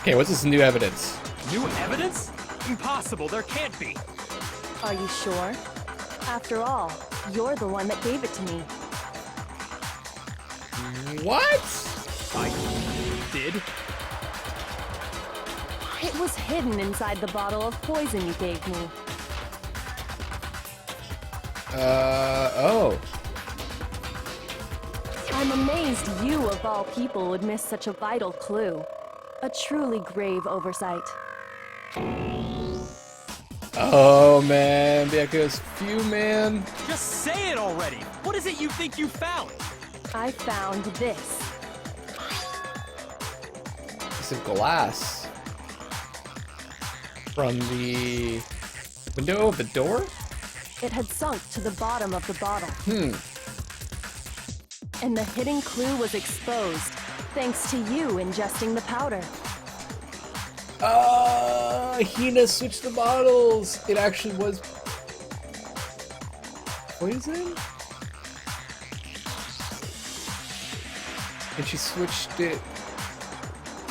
Okay, what's this new evidence? New evidence? Impossible, there can't be. Are you sure? After all, you're the one that gave it to me. What? I did? It was hidden inside the bottle of poison you gave me. Oh. I'm amazed you, of all people, would miss such a vital clue. A truly grave oversight. Oh, man. Byaku's fuming. Just say it already! What is it you think you found? I found this. Piece of glass. From the window of the door? It had sunk to the bottom of the bottle. And the hidden clue was exposed, thanks to you ingesting the powder. Hina switched the bottles. It actually was poison? And she switched it.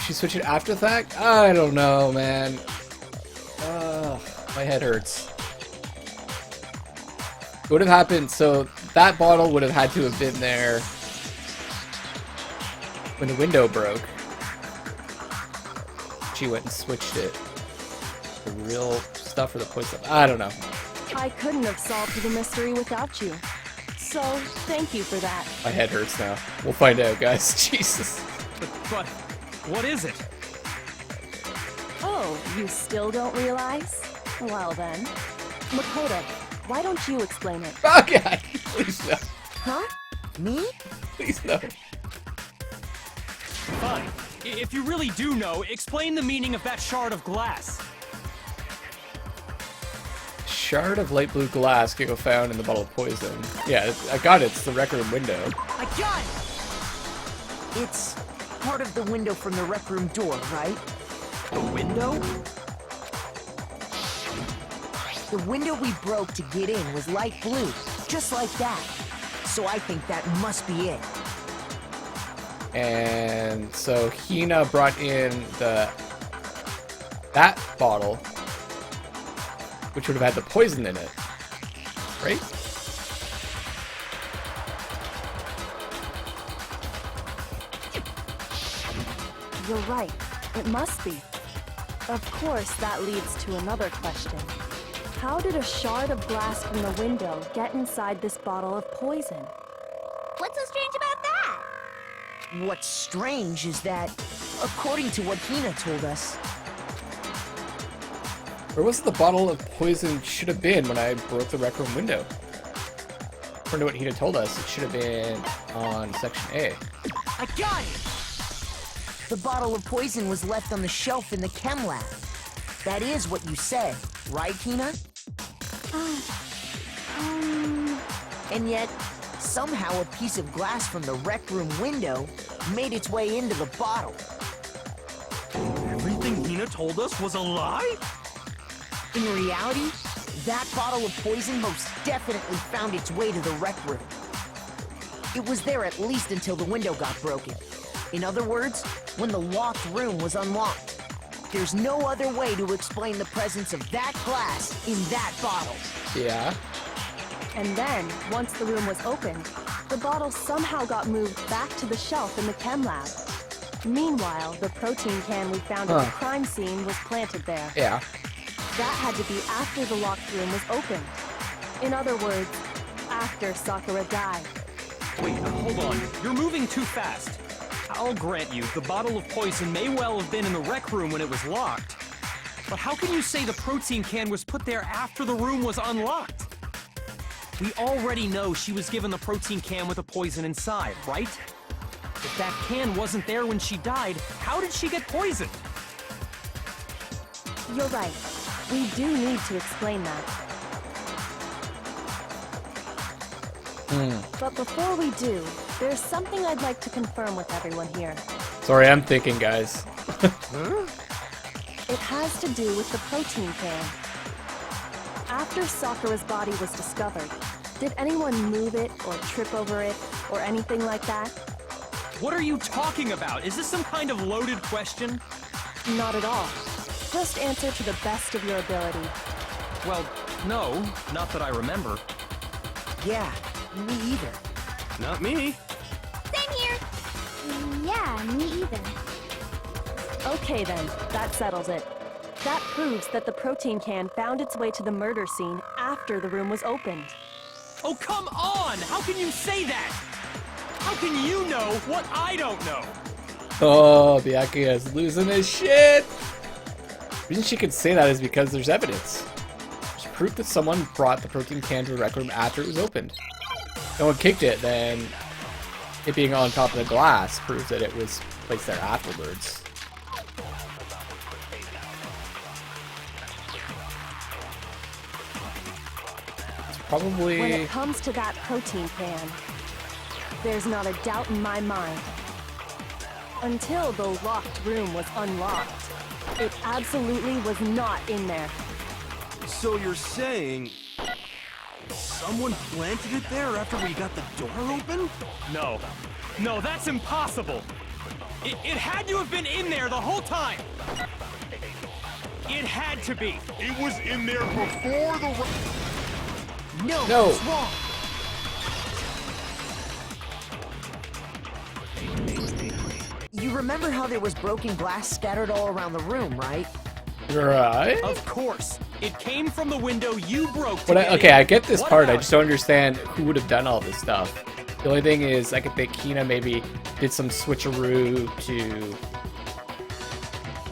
She switched it after the fact? I don't know, man. My head hurts. What would have happened? So that bottle would have had to have been there when the window broke. She went and switched it. The real stuff or the poison? I don't know. I couldn't have solved the mystery without you. So, thank you for that. My head hurts now. We'll find out, guys. Jesus. But what is it? Oh, you still don't realize? Well then. Makoto, why don't you explain it? Okay, please no. Huh? Me? Please no. Fine. If you really do know, explain the meaning of that shard of glass. Shard of light blue glass Kyoko found in the bottle of poison. Yeah, I got it. It's the rec room window. I got it! It's part of the window from the rec room door, right? The window? The window we broke to get in was light blue, just like that. So I think that must be it. And so Hina brought in that bottle, which would have had the poison in it, right? You're right. It must be. Of course, that leads to another question. How did a shard of glass from the window get inside this bottle of poison? What's so strange about that? What's strange is that, according to what Hina told us, Where was the bottle of poison should have been when I broke the rec room window? According to what Hina told us, it should have been on section A. I got it! The bottle of poison was left on the shelf in the chem lab. That is what you said, right, Hina? And yet, somehow a piece of glass from the rec room window made its way into the bottle. Everything Hina told us was a lie? In reality, that bottle of poison most definitely found its way to the rec room. It was there at least until the window got broken. In other words, when the locked room was unlocked. There's no other way to explain the presence of that glass in that bottle. Yeah. And then, once the room was opened, the bottle somehow got moved back to the shelf in the chem lab. Meanwhile, the protein can we found at the crime scene was planted there. Yeah. That had to be after the locked room was opened. In other words, after Sakura died. Wait, hold on. You're moving too fast. I'll grant you, the bottle of poison may well have been in the rec room when it was locked. But how can you say the protein can was put there after the room was unlocked? We already know she was given the protein can with the poison inside, right? If that can wasn't there when she died, how did she get poisoned? You're right. We do need to explain that. But before we do, there's something I'd like to confirm with everyone here. Sorry, I'm thinking, guys. It has to do with the protein can. After Sakura's body was discovered, did anyone move it or trip over it or anything like that? What are you talking about? Is this some kind of loaded question? Not at all. Just answer to the best of your ability. Well, no, not that I remember. Yeah, me either. Not me. Same here. Yeah, me either. Okay then, that settles it. That proves that the protein can found its way to the murder scene after the room was opened. Oh, come on! How can you say that? How can you know what I don't know? Oh, Byakuya is losing his shit. The reason she could say that is because there's evidence. There's proof that someone brought the protein can to the rec room after it was opened. No one kicked it, then it being on top of the glass proves that it was placed there afterwards. It's probably... When it comes to that protein can, there's not a doubt in my mind. Until the locked room was unlocked, it absolutely was not in there. So you're saying someone planted it there after we got the door open? No. No, that's impossible. It had to have been in there the whole time. It had to be. It was in there before the... No, No. it's wrong. You remember how there was broken glass scattered all around the room, right? Right? Of course. It came from the window you broke to But get okay, in. I get this What part. I about just don't understand who would have done all this stuff. The only thing is, I could think Hina maybe did some switcheroo to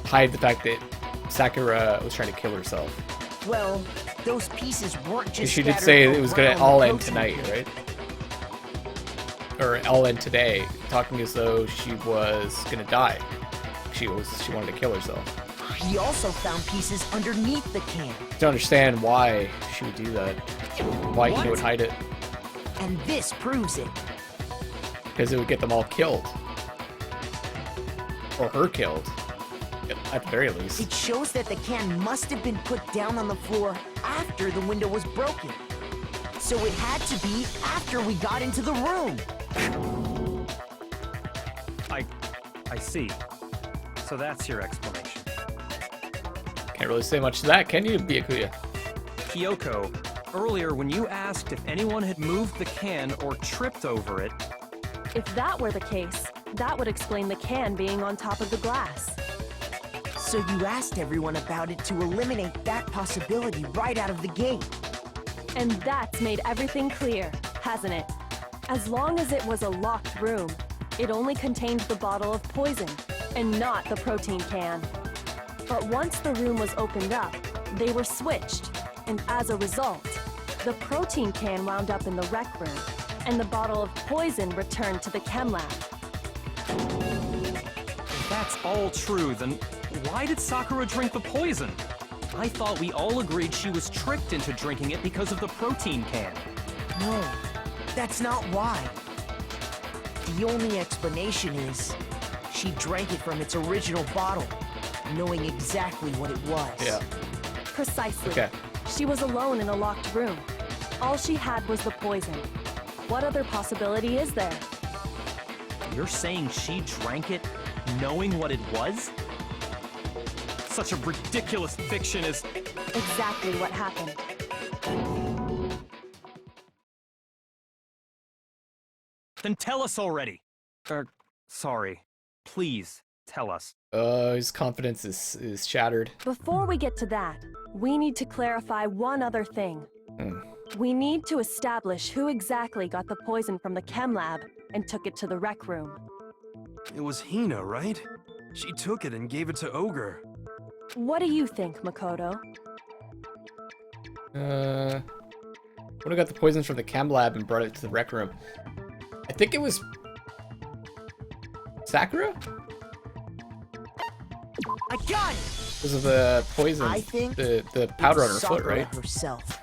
hide the fact that Sakura was trying to kill herself. Well, those pieces weren't just She did scattered say it was gonna around the all end protein tonight, can. right? Or all end today, talking as though she was gonna die. She wanted to kill herself. We also found pieces underneath the can, I don't understand why she would do that. Why Hina would hide it. and this proves it. Because it would get them all killed. Or her killed. At the very least. It shows that the can must have been put down on the floor after the window was broken. So it had to be after we got into the room. I see. So that's your explanation. Can't really say much to that, can you, Byakuya? Kyoko, earlier when you asked if anyone had moved the can or tripped over it, If that were the case, that would explain the can being on top of the glass. So you asked everyone about it to eliminate that possibility right out of the gate. And that's made everything clear, hasn't it? As long as it was a locked room, it only contained the bottle of poison, and not the protein can. But once the room was opened up, they were switched, and as a result, the protein can wound up in the rec room, and the bottle of poison returned to the chem lab. if that's all true, then why did Sakura drink the poison? I thought we all agreed she was tricked into drinking it because of the protein can. No, that's not why. The only explanation is she drank it from its original bottle, knowing exactly what it was. Yeah. Precisely. Okay. She was alone in a locked room. All she had was the poison. What other possibility is there? You're saying she drank it knowing what it was? Such a ridiculous fiction is... Exactly what happened. Then tell us already. Sorry. Please, tell us. His confidence is shattered. Before we get to that, we need to clarify one other thing. We need to establish who exactly got the poison from the chem lab and took it to the rec room. It was Hina, right? She took it and gave it to Ogre. What do you think, Makoto? Would have got the poison from the chem lab and brought it to the rec room. I think it was Sakura? I got it! Because of the poison, I think the powder on her foot, Sakura right? herself.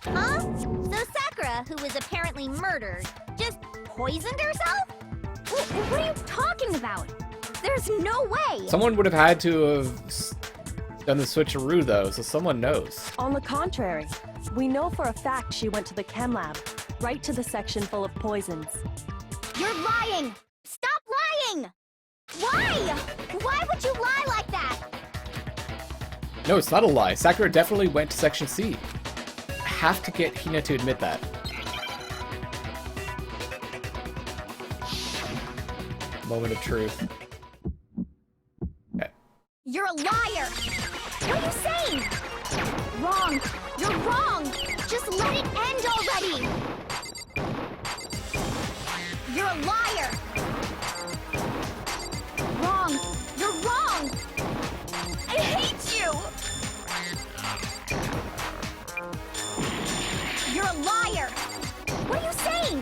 Huh? So Sakura, who was apparently murdered, just poisoned herself? What are you talking about? There's no way! Someone would have had to have done the switcheroo, though, so someone knows. On the contrary, we know for a fact she went to the chem lab, right to the section full of poisons. You're lying! Stop lying! Why? Why would you lie like that? No, it's not a lie. Sakura definitely went to Section C. I have to get Hina to admit that. Moment of truth. Okay. You're a liar! What are you saying? Wrong! You're wrong! Just let it end already! You're a liar! Wrong! You're wrong! I hate you! You're a liar! What are you saying?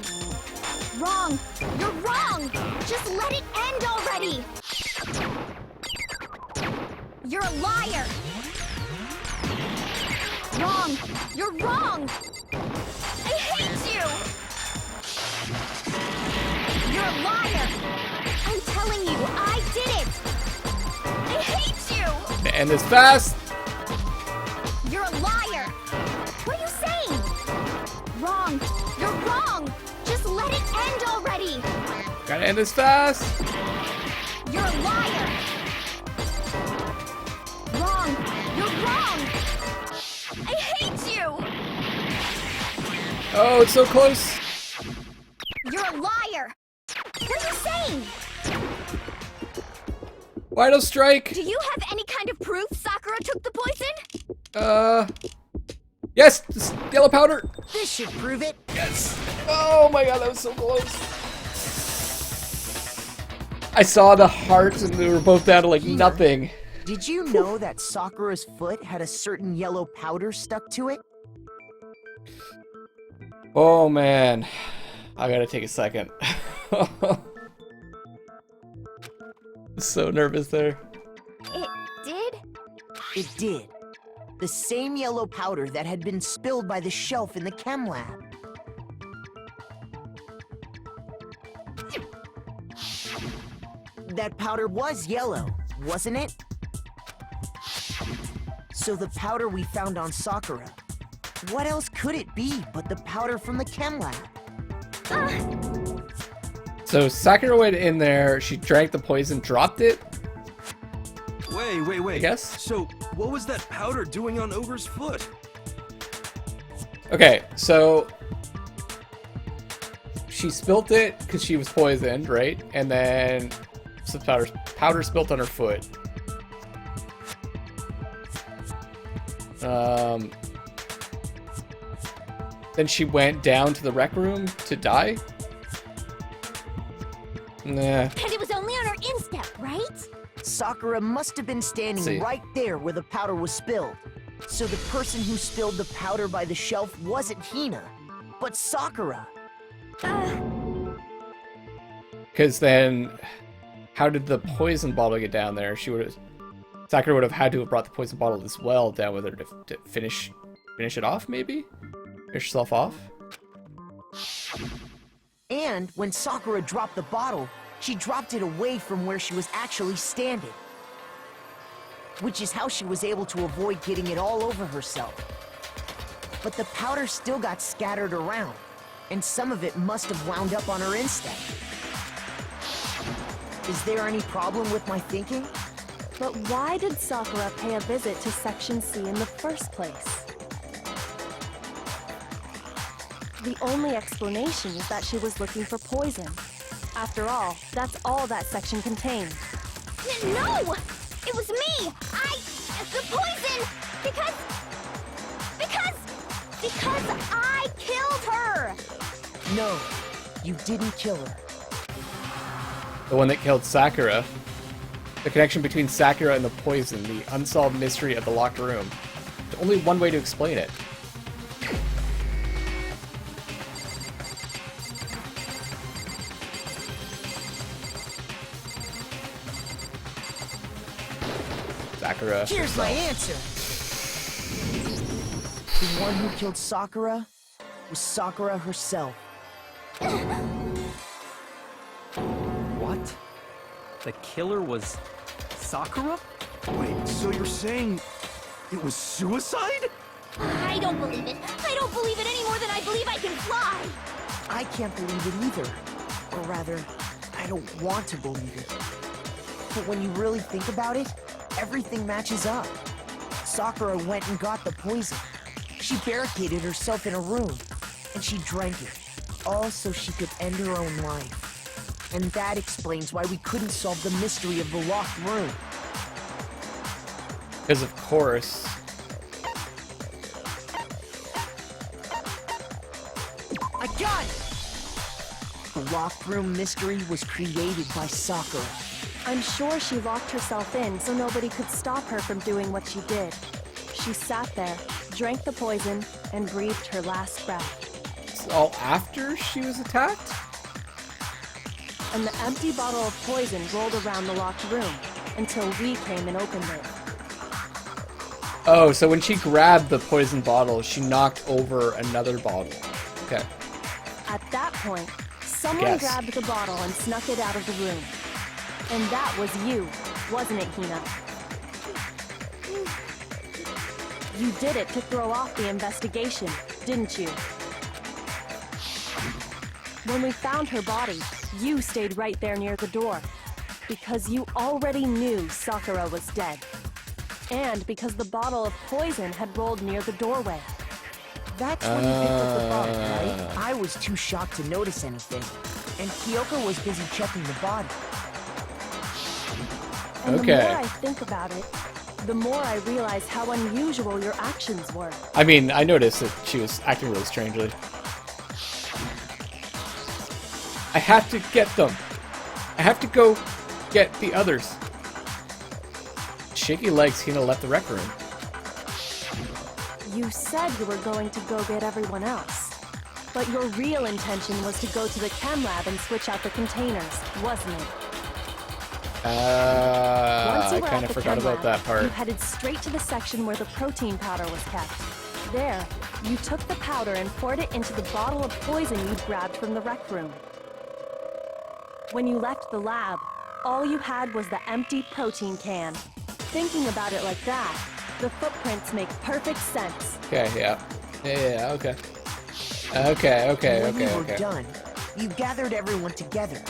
Wrong! You're wrong! Just let it end already! You're a liar! Wrong! You're wrong! I hate you! You're a liar! I'm telling you, I did it! I hate you! End this fast! You're a liar! What are you saying? Wrong! You're wrong! Just let it end already! Gotta end this fast! You're a liar! Wrong! You're wrong! I hate you! Oh, it's so close! You're a liar! What are you saying? Why no strike? Do you have any kind of proof Sakura took the poison? Yes! This yellow powder! This should prove it. Yes! Oh my god, that was so close! I saw the hearts and they were both down to like nothing. Did you know that Sakura's foot had a certain yellow powder stuck to it? Oh man. I gotta take a second. So nervous there. It did? It did. The same yellow powder that had been spilled by the shelf in the chem lab. That powder was yellow, wasn't it? So the powder we found on Sakura, what else could it be but the powder from the chem lab? So Sakura went in there, she drank the poison, dropped it, Wait. I guess? So, what was that powder doing on Ogre's foot? Okay, so she spilt it because she was poisoned, right? And then some powder spilt on her foot. Then she went down to the rec room to die. Nah. And it was only on her instep, right? Sakura must have been standing right there where the powder was spilled. So the person who spilled the powder by the shelf wasn't Hina, but Sakura. Because then, how did the poison bottle get down there? Sakura would have had to have brought the poison bottle as well down with her to finish it off, maybe? Finish herself off? And when Sakura dropped the bottle, she dropped it away from where she was actually standing. Which is how she was able to avoid getting it all over herself. But the powder still got scattered around, and some of it must have wound up on her instep. Is there any problem with my thinking? But why did Sakura pay a visit to Section C in the first place? The only explanation is that she was looking for poison. After all, that's all that section contained. No! It was me! The poison! Because I killed her! No, you didn't kill her. The one that killed Sakura. The connection between Sakura and the poison, the unsolved mystery of the locked room. There's only one way to explain it. Sakura. Here's my answer. The one who killed Sakura was Sakura herself. What? The killer was Sakura? Wait, so you're saying it was suicide? I don't believe it. I don't believe it any more than I believe I can fly. I can't believe it either. Or rather, I don't want to believe it. But when you really think about it, everything matches up. Sakura went and got the poison. She barricaded herself in a room, and she drank it, all so she could end her own life. And that explains why we couldn't solve the mystery of the locked room. Because of course. I got it! The locked room mystery was created by Sakura. I'm sure she locked herself in so nobody could stop her from doing what she did. She sat there, drank the poison, and breathed her last breath. It's all after she was attacked? And the empty bottle of poison rolled around the locked room until we came and opened it. Oh, so when she grabbed the poison bottle, she knocked over another bottle. Okay. At that point, someone Guess. grabbed the bottle and snuck it out of the room. And that was you, wasn't it, Hina? You did it to throw off the investigation, didn't you? When we found her body, you stayed right there near the door. Because you already knew Sakura was dead. And because the bottle of poison had rolled near the doorway. That's when you picked up the bottle, right? I was too shocked to notice anything, and Kyoko was busy checking the body. And Okay. the more I think about it, the more I realize how unusual your actions were. I mean, I noticed that she was acting really strangely. I have to get them. I have to go get the others. Shaky legs, Hina left the rec room. You said you were going to go get everyone else. But your real intention was to go to the chem lab and switch out the containers, wasn't it? Once you I were kind at of the forgot chem about lab, that you part. headed straight to the section where the protein powder was kept. There, you took the powder and poured it into the bottle of poison you'd grabbed from the rec room. When you left the lab, all you had was the empty protein can. Thinking about it like that, the footprints make perfect sense. Okay, yeah. Yeah, okay. Okay. When you were done, you gathered everyone together.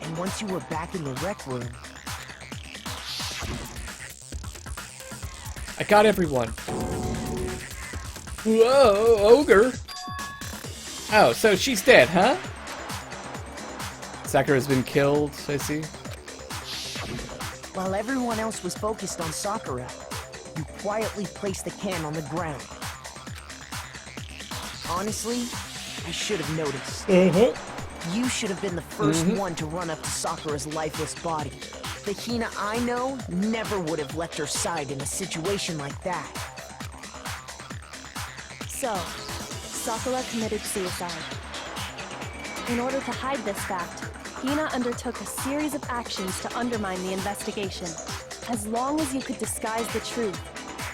And once you were back in the rec room, I got everyone. Whoa, ogre. Oh, so she's dead, huh? Sakura's been killed, I see. while everyone else was focused on Sakura, you quietly placed the can on the ground. Honestly, I should have noticed. You should have been the first one to run up to Sakura's lifeless body. The Hina I know never would have left her side in a situation like that. So, Sakura committed suicide. In order to hide this fact, Hina undertook a series of actions to undermine the investigation. As long as you could disguise the truth,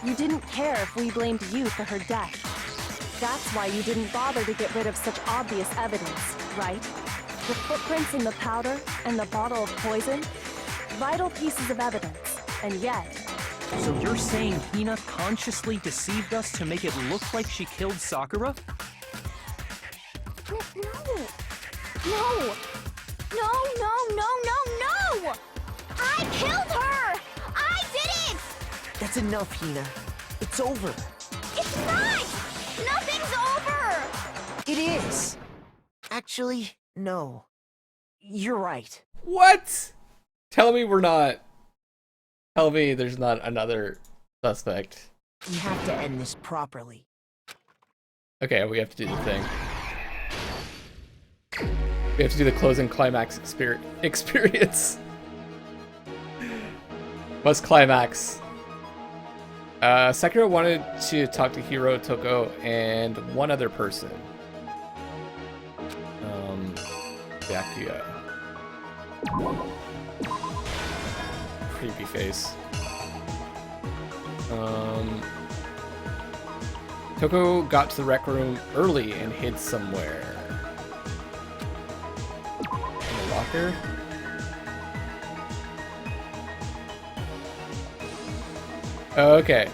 you didn't care if we blamed you for her death. That's why you didn't bother to get rid of such obvious evidence, right? The footprints in the powder and the bottle of poison? Vital pieces of evidence, and yet... So you're saying Hina consciously deceived us to make it look like she killed Sakura? No! I killed her! I did it! That's enough, Hina. It's over. It's not! Nothing's over! It is. Actually, no. You're right. What? Tell me we're not. Tell me there's not another suspect. We have to end this properly. Okay, we have to do the thing. We have to do the closing climax experience. Must climax. Sakura wanted to talk to Hiro, Toko, and one other person. Byakuya. Creepy face. Toko got to the rec room early and hid somewhere. In the locker? Okay.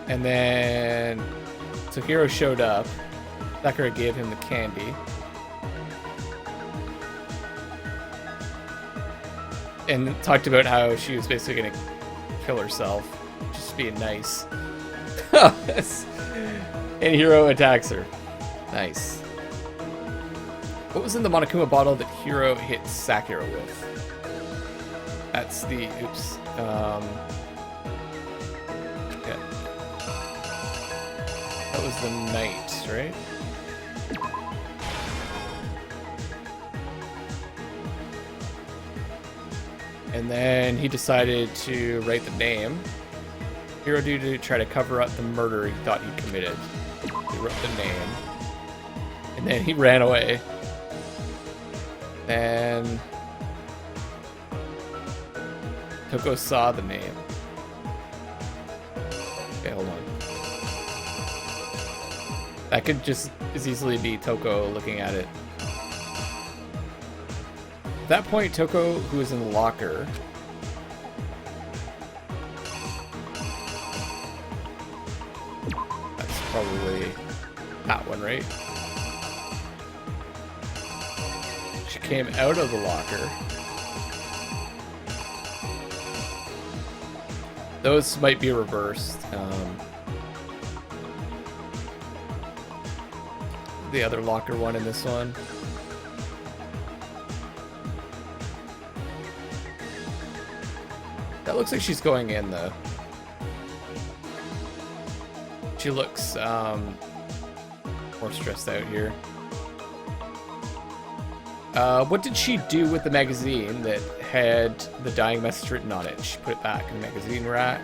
And then Hiro showed up. Sakura gave him the candy. And talked about how she was basically gonna kill herself. Just being nice. And Hiro attacks her. Nice. What was in the Monokuma bottle that Hiro hit Sakura with? That's the... Oops. Yeah. That was the knight, right? And then he decided to write the name. Hiro due to try to cover up the murder he thought he committed. He wrote the name. And then he ran away. And Toko saw the name. Okay, hold on. That could just as easily be Toko looking at it. At that point, Toko, who was in the locker, that's probably that one, right? She came out of the locker. Those might be reversed. The other locker one in this one. That looks like she's going in, though. She looks more stressed out here. What did she do with the magazine that had the dying message written on it? She put it back in the magazine rack.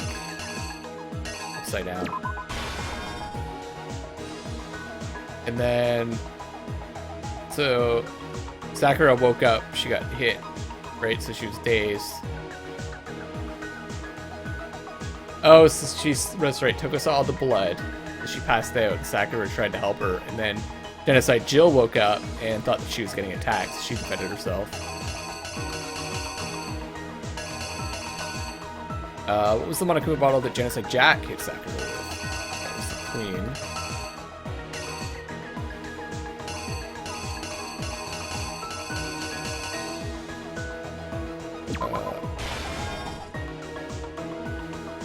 Upside down. And then... So... Sakura woke up. She got hit. Right? So she was dazed. Oh, so that's right. Toko saw all the blood. So she passed out, and Sakura tried to help her. And then Genocide Jill woke up and thought that she was getting attacked. So she defended herself. What was the Monokuma bottle that Genocide Jack hit Sakura with? That was the Queen.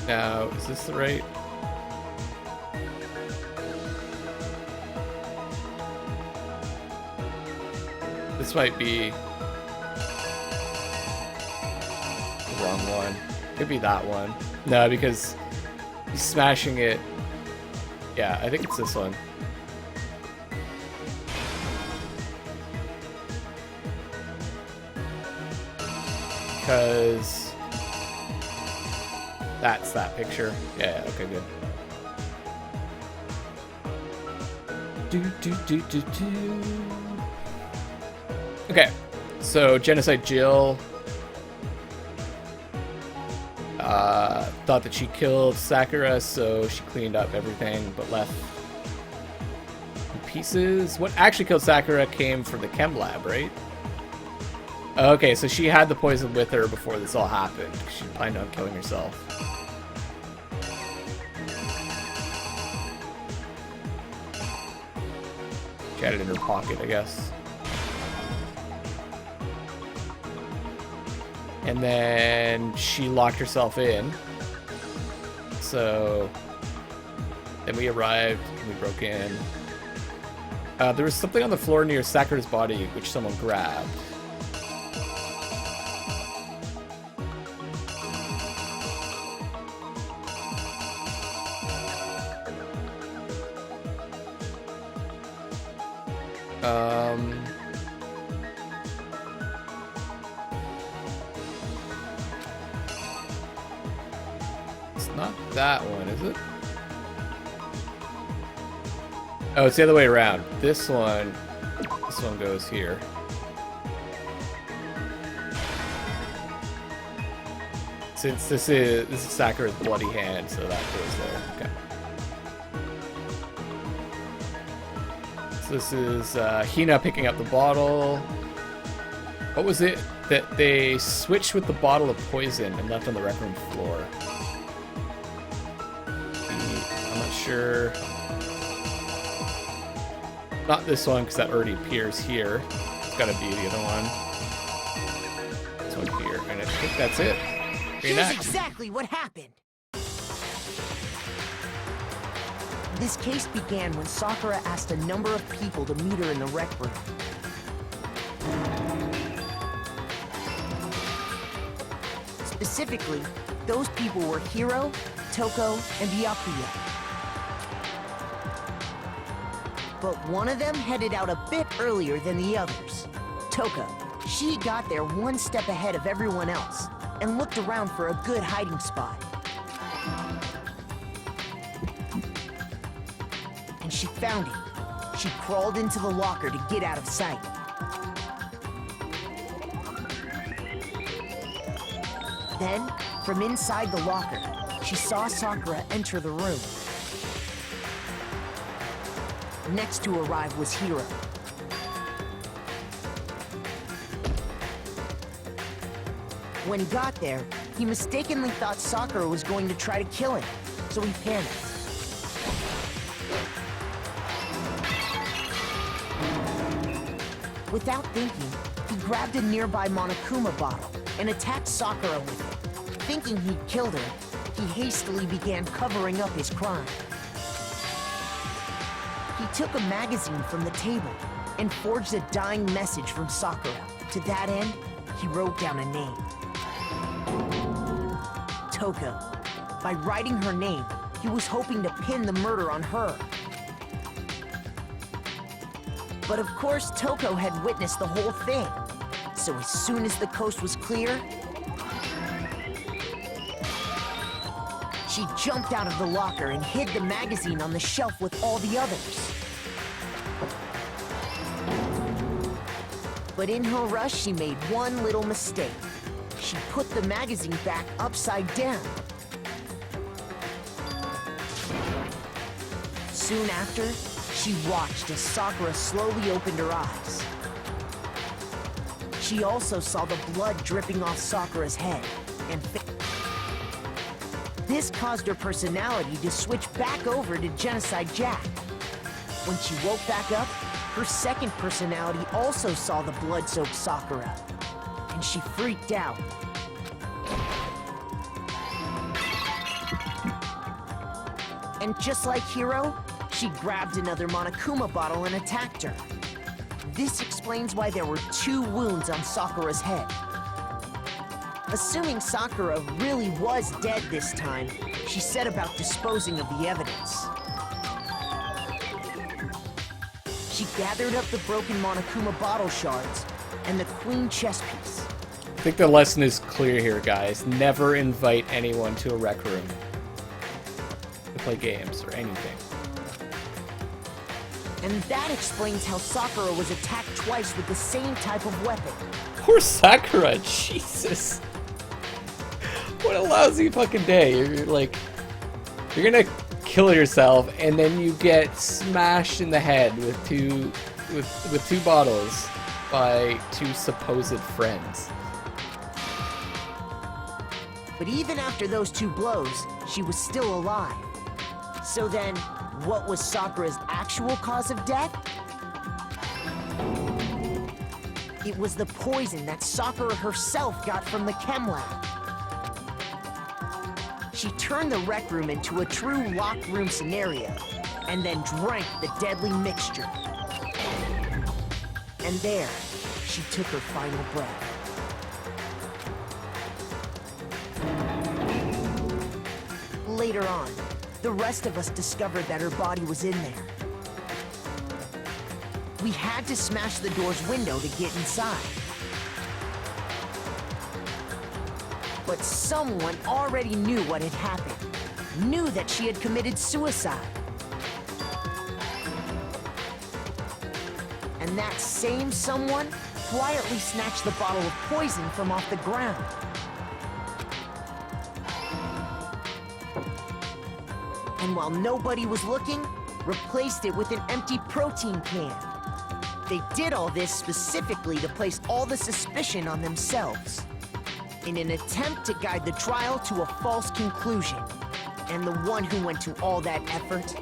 Now, is this the right? This might be the wrong one. Could be that one. No, because he's smashing it. Yeah, I think it's this one. Because that's that picture. Yeah, okay, good. Okay, so Genocide Jill thought that she killed Sakura, so she cleaned up everything but left pieces. What actually killed Sakura came from the chem lab, right? Okay, so she had the poison with her before this all happened. She planned on killing herself. She had it in her pocket, I guess. And then she locked herself in. So then we arrived and we broke in. There was something on the floor near Sakura's body which someone grabbed. It's not that one, is it? Oh, it's the other way around. This one goes here. Since this is Sakura's bloody hand, so that goes there. Okay. So this is Hina picking up the bottle. What was it that they switched with the bottle of poison and left on the rec room floor? I'm not sure. Not this one, because that already appears here. It's got to be the other one. This one here. And I think that's it. Here's exactly what happened. This case began when Sakura asked a number of people to meet her in the rec room. Specifically, those people were Hiro, Toko, and Byakuya. But one of them headed out a bit earlier than the others. Toko. She got there one step ahead of everyone else and looked around for a good hiding spot. And she found it. She crawled into the locker to get out of sight. Then, from inside the locker, she saw Sakura enter the room. Next to arrive was Hiro. When he got there, he mistakenly thought Sakura was going to try to kill him, so he panicked. Without thinking, he grabbed a nearby Monokuma bottle and attacked Sakura with it. Thinking he'd killed her, he hastily began covering up his crime. He took a magazine from the table and forged a dying message from Sakura. To that end, he wrote down a name. Toko. By writing her name, he was hoping to pin the murder on her. But of course, Toko had witnessed the whole thing. So as soon as the coast was clear, she jumped out of the locker and hid the magazine on the shelf with all the others. But in her rush, she made one little mistake. She put the magazine back upside down. Soon after, she watched as Sakura slowly opened her eyes. She also saw the blood dripping off Sakura's head and this caused her personality to switch back over to Genocide Jack. When she woke back up, her second personality also saw the blood-soaked Sakura, and she freaked out. And just like Hiro, she grabbed another Monokuma bottle and attacked her. This explains why there were 2 wounds on Sakura's head. Assuming Sakura really was dead this time, she set about disposing of the evidence. She gathered up the broken Monokuma bottle shards and the queen chess piece. I think the lesson is clear here, guys. Never invite anyone to a rec room to play games or anything. And that explains how Sakura was attacked twice with the same type of weapon. Poor Sakura, Jesus. What a lousy fucking day. You're like, you're gonna kill yourself and then you get smashed in the head with two bottles by 2 supposed friends. But even after those 2 blows, she was still alive. So then, what was Sakura's actual cause of death? It was the poison that Sakura herself got from the chem lab. She turned the rec room into a true locked room scenario, and then drank the deadly mixture. And there, she took her final breath. Later on, the rest of us discovered that her body was in there. We had to smash the door's window to get inside. But someone already knew what had happened, knew that she had committed suicide. And that same someone quietly snatched the bottle of poison from off the ground. And while nobody was looking, replaced it with an empty protein can. They did all this specifically to place all the suspicion on themselves, in an attempt to guide the trial to a false conclusion. And the one who went to all that effort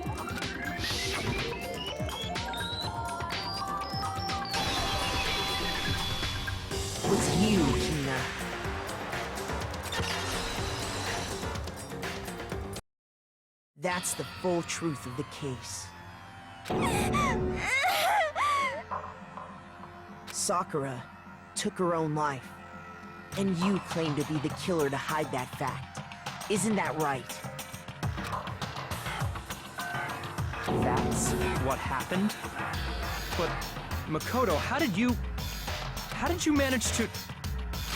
was you, Hina. That's the full truth of the case. Sakura took her own life, and you claim to be the killer to hide that fact. Isn't that right? That's what happened? But, Makoto, how did you manage to...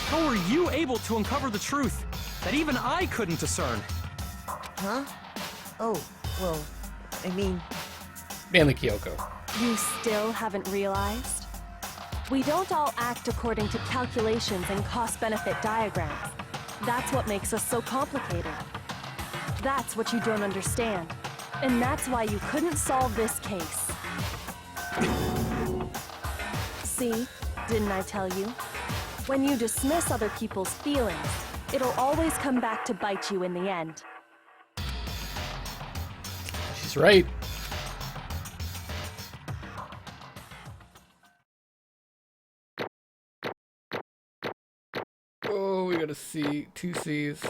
How were you able to uncover the truth that even I couldn't discern? Huh? Oh, well, I mean... Mainly Kyoko. You still haven't realized? We don't all act according to calculations and cost-benefit diagrams. That's what makes us so complicated. That's what you don't understand. And that's why you couldn't solve this case. See? Didn't I tell you? When you dismiss other people's feelings, it'll always come back to bite you in the end. She's right. Oh, we got a C, 2 C's.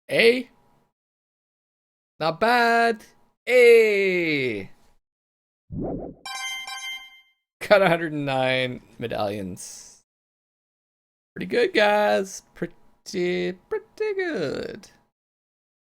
A? Not bad. A. Got 109 medallions. Pretty good, guys. Pretty good.